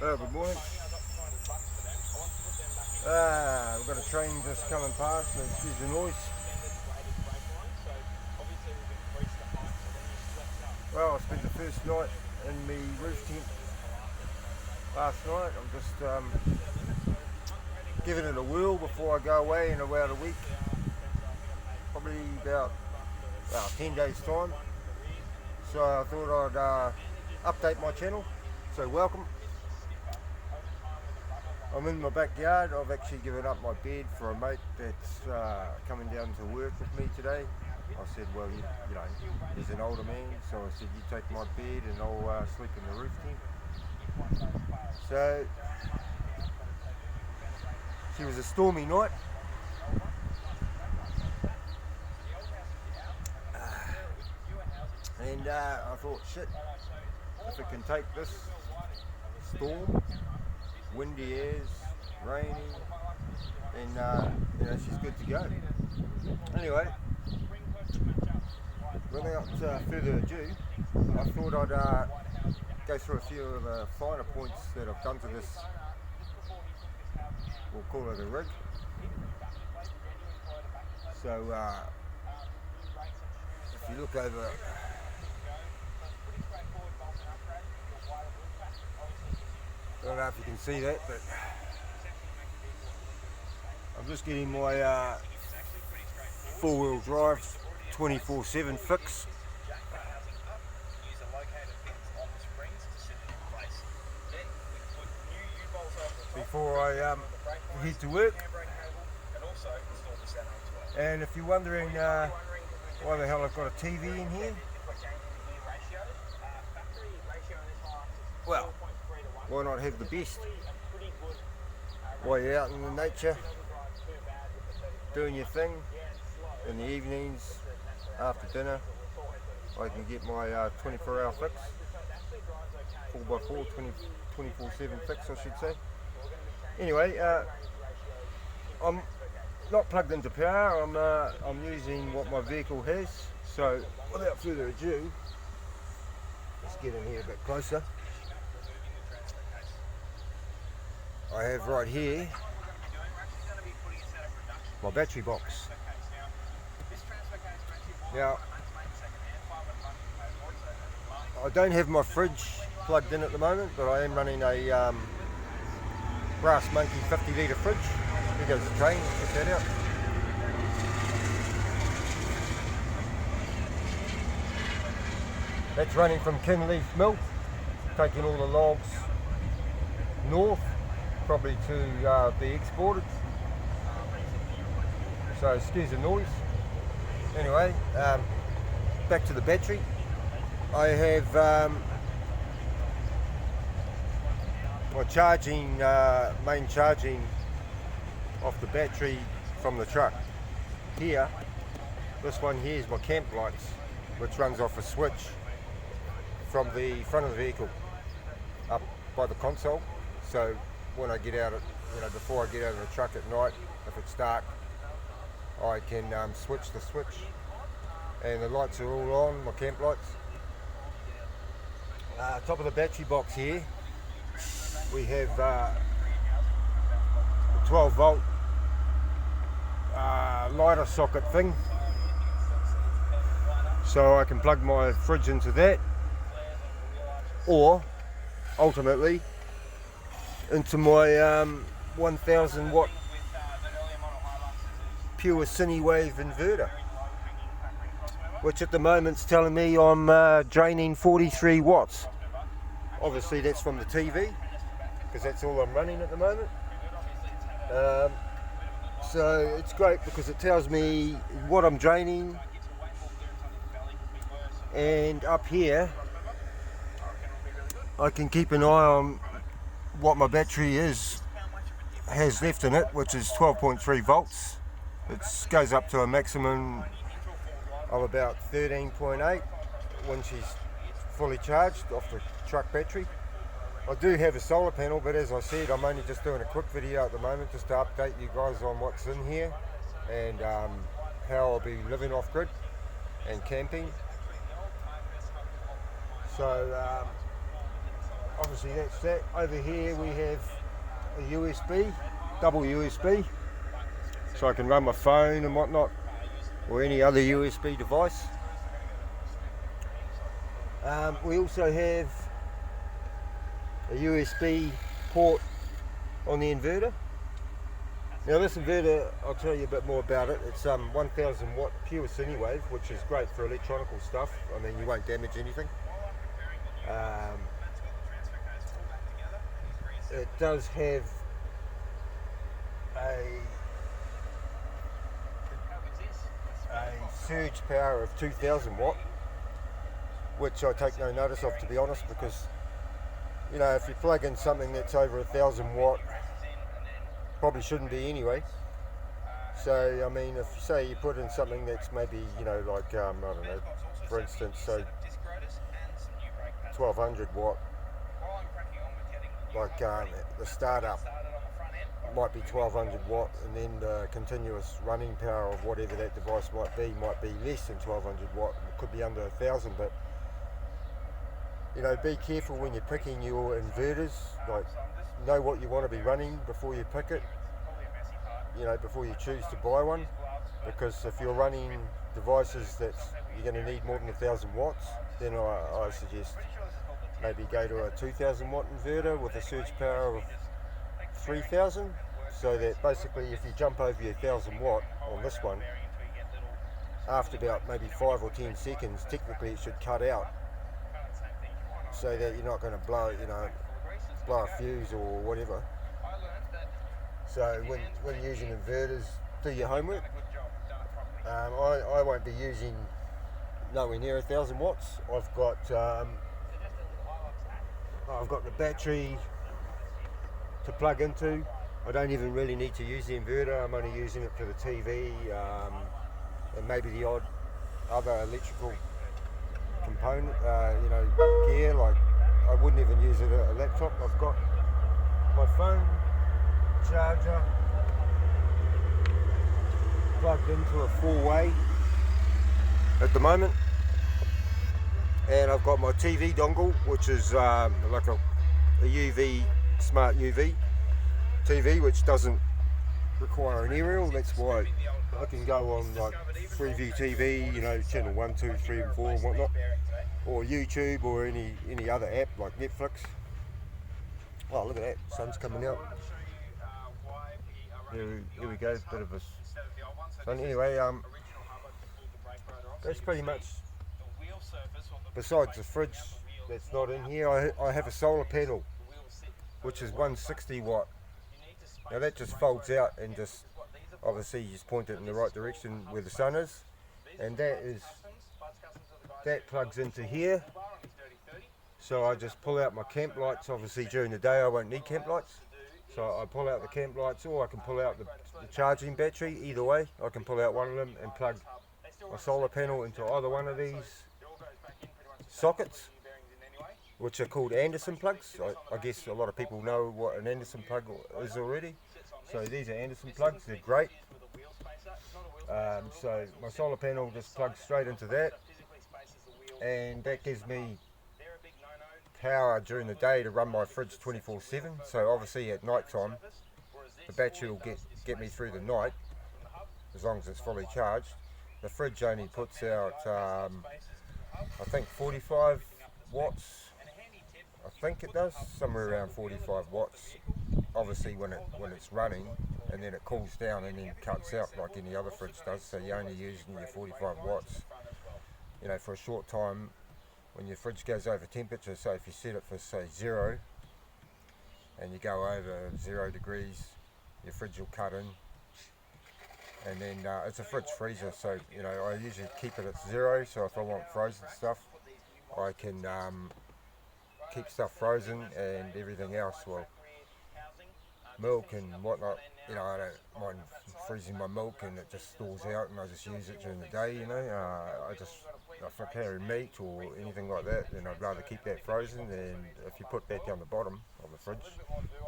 Good morning. We've got a train just coming past, so excuse the noise. Well, I spent the first night in the roof tent last night. I'm just giving it a whirl before I go away in about a week, probably about 10 days time. So I thought I'd update my channel. So welcome. I'm in my backyard. I've actually given up my bed for a mate that's coming down to work with me today. I said, well, you know, he's an older man, so I said, you take my bed and I'll sleep in the roof tent. So, it was a stormy night. And I thought, shit, if it can take this storm, windy airs, rainy, and you know, she's good to go. Anyway, without further ado, I thought I'd go through a few of the finer points that I've done to this, we'll call it a rig. So if you look over, I don't know if you can see that, but I'm just getting my four-wheel drive 24/7 fix. Before I head to work. And if you're wondering why the hell I've got a TV in here, well, why not have the best while you're out in the nature doing your thing in the evenings after dinner. I can get my 24-hour fix, 4x4, 24/7 fix I should say. Anyway, I'm not plugged into power. I'm using what my vehicle has. So without further ado, let's get in here a bit closer. I have right here my battery box. Now, I don't have my fridge plugged in at the moment, but I am running a Brass Monkey 50 litre fridge. Here goes the train, check that out. That's running from Kinleaf Mill, taking all the logs north, probably to be exported. So excuse the noise. Anyway, back to the battery. I have my charging, main charging off the battery from the truck. Here, this one here is my camp lights, which runs off a switch from the front of the vehicle up by the console. So when I get out of, before I get out of the truck at night, if it's dark, I can switch the switch, and the lights are all on, my camp lights. Top of the battery box here, we have a 12 volt lighter socket thing, so I can plug my fridge into that, or ultimately into my 1000 watt pure Cinewave inverter, which at the moment's telling me I'm draining 43 watts. Obviously that's from the TV, because that's all I'm running at the moment. So it's great because it tells me what I'm draining, and up here I can keep an eye on what my battery has left in it, which is 12.3 volts. It goes up to a maximum of about 13.8 when she's fully charged off the truck battery. I do have a solar panel, but as I said, I'm only just doing a quick video at the moment just to update you guys on what's in here and how I'll be living off grid and camping. So obviously that's that. Over here we have a USB, double USB, so I can run my phone and whatnot, or any other USB device. We also have a USB port on the inverter. Now this inverter, I'll tell you a bit more about it. It's 1000 watt pure sine wave, which is great for electronical stuff. I mean, you won't damage anything. It does have a surge power of 2000 watt, which I take no notice of, to be honest, because you know, if you plug in something that's over 1000 watt, probably shouldn't be anyway. So I mean, if you say you put in something that's maybe, you know, like I don't know, for instance, so 1200 watt, like the startup might be 1200 watt, and then the continuous running power of whatever that device might be less than 1200 watt. It could be under 1000, but you know, be careful when you're picking your inverters. Like, know what you want to be running before you pick it, you know, before you choose to buy one, because if you're running devices that you're going to need more than 1000 watts, then I suggest maybe go to a 2000 watt inverter with a surge power of 3000, so that basically if you jump over your 1000 watt on this one, after about maybe 5 or 10 seconds, technically it should cut out, so that you're not going to blow a fuse or whatever. So when using inverters, do your homework. I won't be using nowhere near 1000 watts. I've got the battery to plug into. I don't even really need to use the inverter. I'm only using it for the TV and maybe the odd other electrical component, gear. Like, I wouldn't even use it at a laptop. I've got my phone charger plugged into a 4-way at the moment, and I've got my TV dongle, which is like a UV, smart UV TV, which doesn't require an aerial. That's why I can go on like Freeview TV, you know, channel 1, 2, 3 and 4 and whatnot, or YouTube, or any other app like Netflix. Oh, look at that, sun's coming out. Here we go, bit of a sun. Anyway, that's pretty much, besides the fridge that's not in here, I have a solar panel, which is 160 watt. Now that just folds out, and just obviously you just point it in the right direction where the sun is, and that plugs into here. So I just pull out my camp lights. Obviously during the day I won't need camp lights, so I pull out the camp lights, or I can pull out the charging battery. Either way, I can pull out one of them and plug my solar panel into either one of these sockets, which are called Anderson plugs. I guess a lot of people know what an Anderson plug is already. So these are Anderson plugs, they're great. So my solar panel just plugs straight into that, and that gives me power during the day to run my fridge 24/7. So obviously at night time the battery will get me through the night, as long as it's fully charged. The fridge only puts out I think 45 watts. I think it does, somewhere around 45 watts, obviously when it's running, and then it cools down and then cuts out like any other fridge does. So you're only using your 45 watts, you know, for a short time. When your fridge goes over temperature, so if you set it for say 0 and you go over 0 degrees, your fridge will cut in, and then it's a fridge freezer, so you know, I usually keep it at 0, so if I want frozen stuff I can keep stuff frozen, and everything else, well, milk and whatnot, you know, I don't mind freezing my milk, and it just stores out and I just use it during the day, you know. If I carry meat or anything like that, then I'd rather keep that frozen. And if you put that down the bottom of the fridge,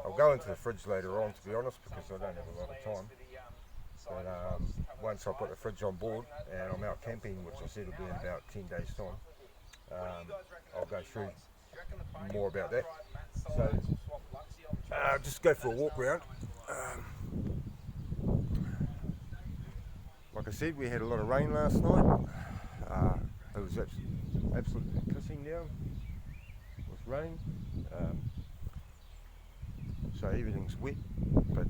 I'll go into the fridge later on, to be honest, because I don't have a lot of time. But once I put the fridge on board and I'm out camping, which I said will be in about 10 days time, I'll go through more about that. So just go for a walk round. Like I said, we had a lot of rain last night. It was absolutely pissing down with rain. So everything's wet, but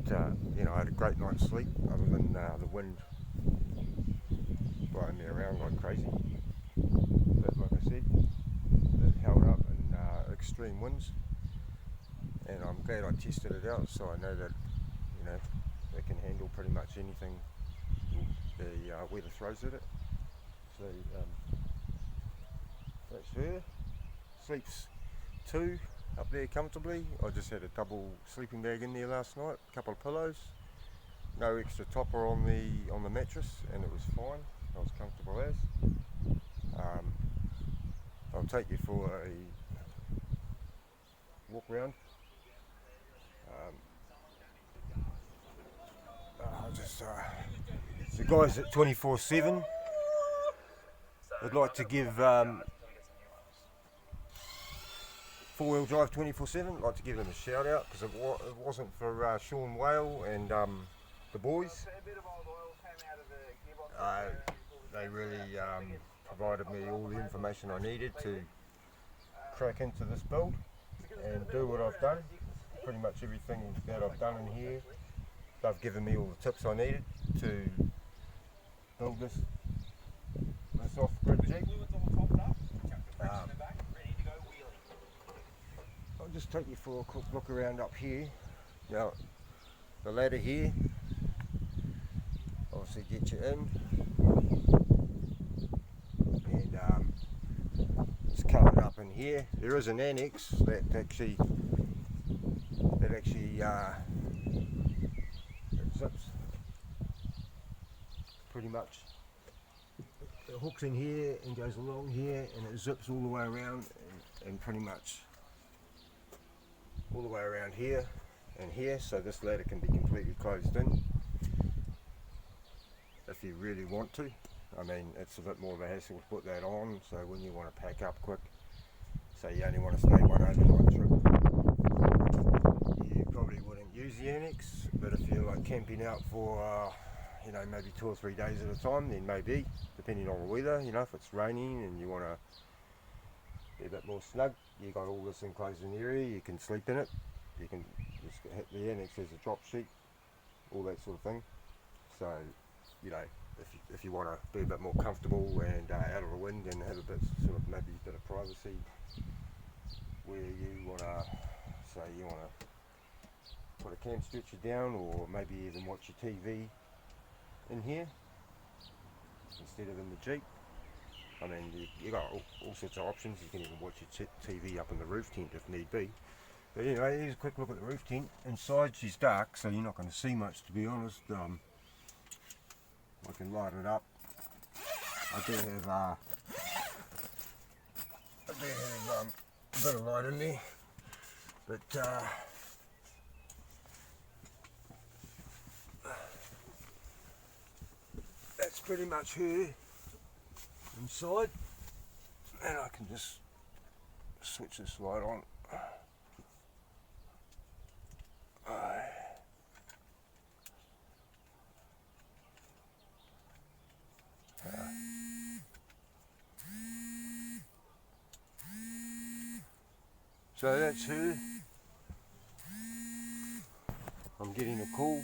you know, I had a great night's sleep other than the wind blowing me around like crazy. But like I said, it held up in extreme winds, and I'm glad I tested it out, so I know that, you know, it can handle pretty much anything the weather throws at it. So that's her. Sleeps 2 up there comfortably. I just had a double sleeping bag in there last night, a couple of pillows, no extra topper on the mattress, and it was fine. I was comfortable as. I'll take you for a walk round. The guys at 24/7, I'd like to give 4-wheel drive 24/7. I'd like to give them a shout out, because it wasn't for Sean Whale and the boys. They really provided me all the information I needed to crack into this build and do what I've done. Pretty much everything that I've done in here, they've given me all the tips I needed to build this off-grid Jeep. I'll just take you for a quick look around up here. Now, the ladder here obviously gets you in, and it's covered up in here. There is an annex that actually it zips pretty much. It hooks in here and goes along here, and it zips all the way around and pretty much all the way around here and here, so this ladder can be completely closed in if you really want to. I mean, it's a bit more of a hassle to put that on, so when you want to pack up quick, say you only want to stay one overnight trip, you probably wouldn't use the annex. But if you're like camping out for you know, maybe 2 or 3 days at a time, then maybe, depending on the weather. You know, if it's raining and you want to be a bit more snug, you got all this enclosed area, you can sleep in it, you can just hit the annex as a drop sheet, all that sort of thing. So, you know, if you want to be a bit more comfortable and out of the wind and have a bit, sort of maybe a bit of privacy, where you want to, say you want to put a camp stretcher down, or maybe even watch your TV in here instead of in the Jeep. I mean, you got all sorts of options. You can even watch your TV up in the roof tent if need be. But anyway, here's a quick look at the roof tent. Inside she's dark, so you're not going to see much, to be honest. I can light it up. I do have a bit of light in there, but that's pretty much her inside, and I can just switch this light on. So that's her. I'm getting a call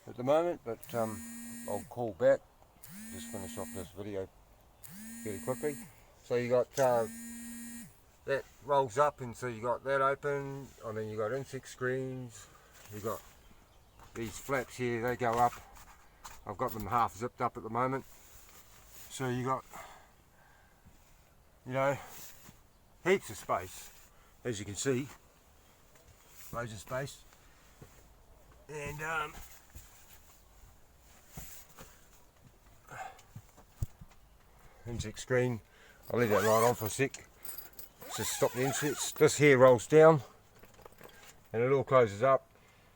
at the moment, but I'll call back. Just finish off this video very quickly. So you got that rolls up, and so you got that open. I mean, you got insect screens. You got these flaps here. They go up. I've got them half zipped up at the moment. So you got, you know, heaps of space, as you can see. Loads of space. And insect screen, I'll leave that light on for a sec, just stop the insects. This here rolls down and it all closes up,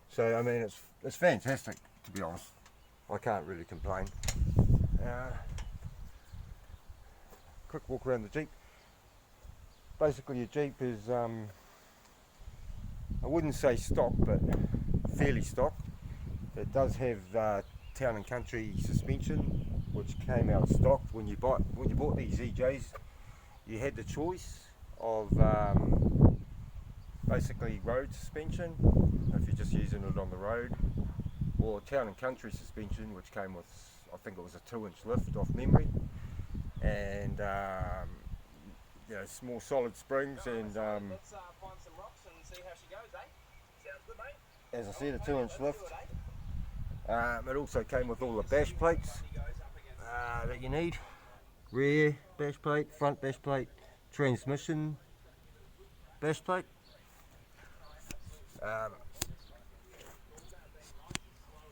so I mean it's fantastic, to be honest. I can't really complain. Quick walk around the Jeep. Basically your Jeep is I wouldn't say stock, but fairly stock. It does have town and country suspension, which came out stock when you bought these EJs. You had the choice of basically road suspension, if you're just using it on the road, or town and country suspension, which came with, I think it was a 2-inch lift off memory, and you know, more solid springs, and as I said, a 2-inch lift. It also came with all the bash plates that you need. Rear bash plate, front bash plate, transmission bash plate.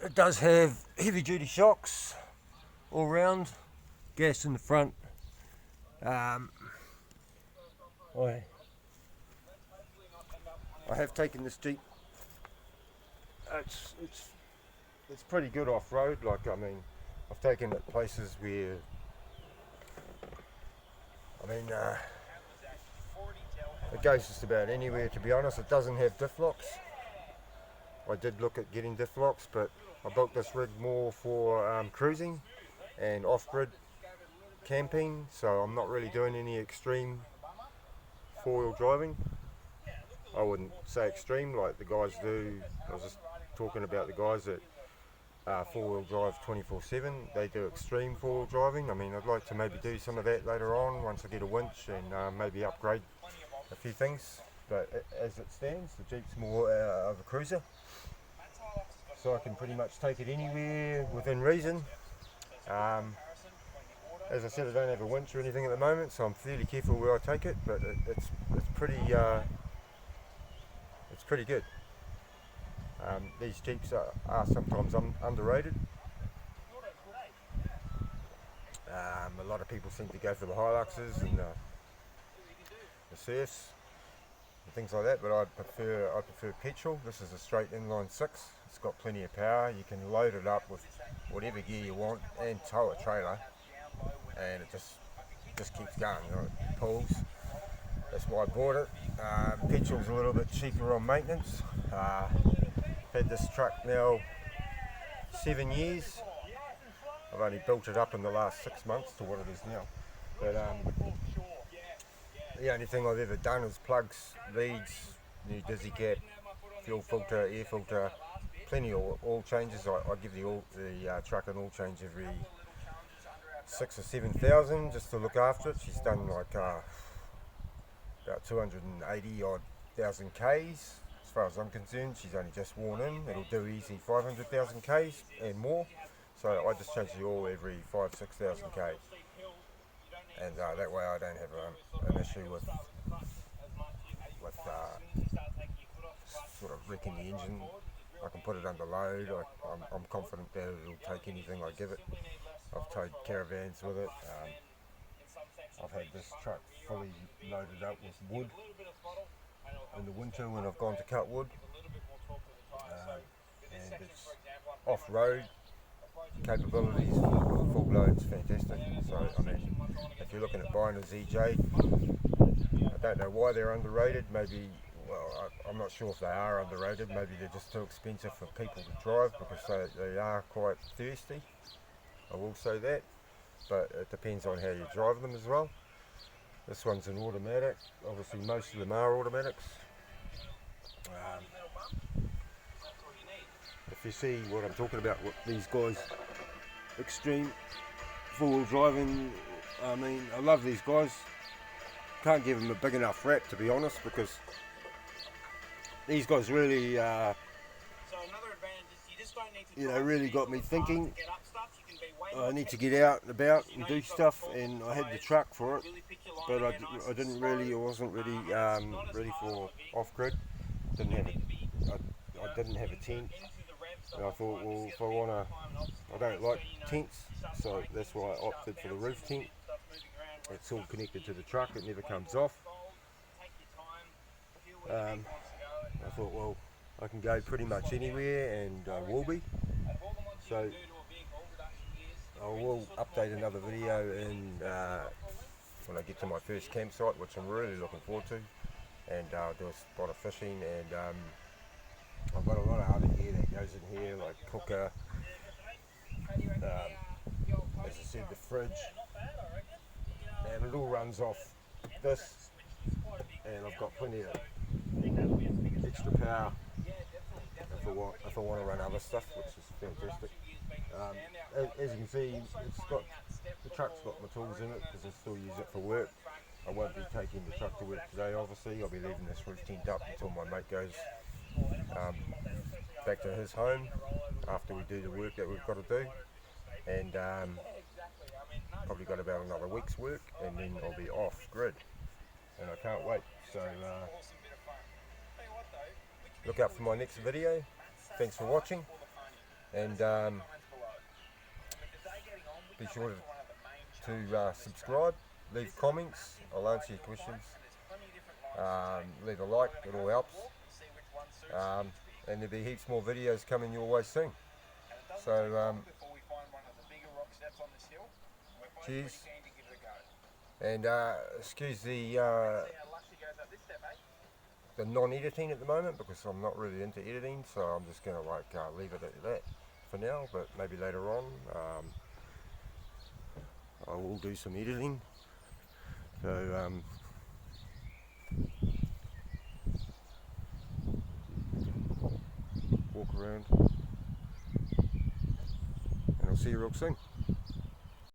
It does have heavy duty shocks all round, gas in the front. I have taken this Jeep. It's pretty good off road. Like, I mean, I've taken it places where, I mean, it goes just about anywhere, to be honest. It doesn't have diff locks. I did look at getting diff locks, but I built this rig more for cruising and off-grid camping, so I'm not really doing any extreme four-wheel driving. I wouldn't say extreme like the guys do. I was just talking about the guys that four-wheel drive 24/7. They do extreme four-wheel driving. I mean, I'd like to maybe do some of that later on once I get a winch and maybe upgrade a few things. But as it stands, the Jeep's more of a cruiser, so I can pretty much take it anywhere within reason. As I said, I don't have a winch or anything at the moment, so I'm fairly careful where I take it. But it's pretty good. These Jeeps are sometimes underrated. A lot of people seem to go for the Hiluxes and the Surfs and things like that, but I prefer petrol. This is a straight inline 6. It's got plenty of power. You can load it up with whatever gear you want and tow a trailer, and it just keeps going. You know, it pulls. That's why I bought it. Petrol's a little bit cheaper on maintenance. Had this truck now 7 years. I've only built it up in the last 6 months to what it is now. But the only thing I've ever done is plugs, leads, new dizzy cap, fuel filter, air filter, plenty of oil changes. I give the truck an oil change every 6,000 or 7,000 just to look after it. She's done like about 280 odd thousand Ks. As far as I'm concerned, she's only just worn in. It'll do easy 500,000 Ks and more. So I just change the oil every 5,000-6,000 Ks. And that way I don't have an issue with sort of wrecking the engine. I can put it under load. I'm confident that it'll take anything I give it. I've towed caravans with it. I've had this truck fully loaded up with wood in the winter when I've gone to cut wood, and it's off-road capabilities, full load's fantastic. So I mean, if you're looking at buying a ZJ, I don't know why they're underrated. Maybe, well, I'm not sure if they are underrated. Maybe they're just too expensive for people to drive because they are quite thirsty. I will say that, but it depends on how you drive them as well. This one's an automatic. Obviously most of them are automatics. If you see what I'm talking about, what these guys, extreme four-wheel driving, I mean, I love these guys. Can't give them a big enough rap, to be honest, because these guys really, really got me thinking. I need to get out and about and do stuff, and I had the truck for it, but I wasn't really ready for off-grid. I didn't have a tent, and I thought, well, if I don't like tents, so that's why I opted for the roof tent. It's all connected to the truck, it never comes off. I thought, well, I can go pretty much anywhere, and I will be. So I will update another video when I get to my first campsite, which I'm really looking forward to, and I'll do a spot of fishing, and I've got a lot of other gear that goes in here, like cooker, as I said, the fridge, and it all runs off this, and I've got plenty of extra power if I want to run other stuff, which is fantastic. As you can see, the truck's got my tools in it because I still use it for work. I won't be taking the truck to work today, obviously. I'll be leaving this roof tent up until my mate goes back to his home after we do the work that we've got to do, and probably got about another week's work, and then I'll be off grid, and I can't wait. So look out for my next video. Thanks for watching, and be sure to subscribe, leave comments, I'll answer your questions, leave a like, it all helps, and there'll be heaps more videos coming your way soon. So cheers, and excuse the non-editing at the moment because I'm not really into editing, so I'm just going to leave it at that for now, but maybe later on I will do some editing. So walk around, and I'll see you real soon.